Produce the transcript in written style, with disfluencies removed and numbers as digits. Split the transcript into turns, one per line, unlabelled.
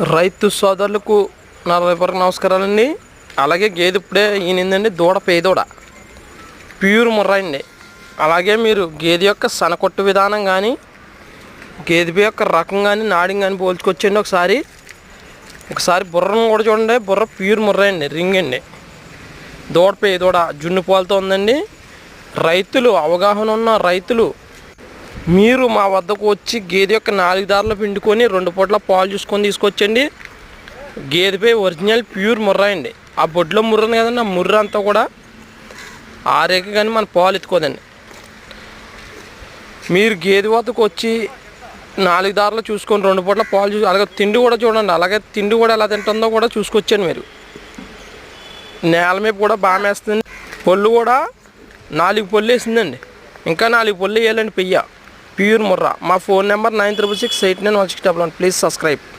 రైతు సోదరులకు నా హృదయపూర్వక నమస్కారాలండి. అలాగే గేదె ఇప్పుడే ఈనిందండి. దూడ పేదూడ ప్యూర్ ముర్రా అండి. అలాగే మీరు గేదె యొక్క సనకొట్టు విధానం కానీ గేదె యొక్క రకం కానీ నాడిని కానీ పోల్చుకొచ్చండి. ఒకసారి బుర్రను కూడా చూడండి. బుర్ర ప్యూర్ ముర్రా అండి, రింగ్ అండి. దూడ పేదూడ జున్ను పాలతో ఉందండి. రైతులు అవగాహన ఉన్న రైతులు మీరు మా వద్దకు వచ్చి గేదె యొక్క 4 దారులు పిండుకొని 2 పూట్ల పాలు చూసుకొని తీసుకొచ్చండి. గేదెపై ఒరిజినల్ ప్యూర్ ముర్రా అండి. ఆ బొడ్లో ముర్రని కదండి, ఆ ముర్ర అంతా కూడా ఆరేక కానీ మన పాలు ఎత్తుకోదండి. మీరు గేదె వద్దకు వచ్చి 4 దారులు చూసుకొని 2 పూట్ల పాలు చూసి అలాగే తిండి కూడా చూడండి. అలాగే తిండి కూడా ఎలా తింటుందో కూడా చూసుకొచ్చండి. మీరు నేల మీద కూడా బాగా వేస్తుంది. పొల్లు కూడా 4 పొల్లు వేసిందండి. ఇంకా 4 పొల్లు వేయాలండి. ప్యూర్ ముర్రా. మా ఫోన్ నెంబర్ 93689161. Please subscribe.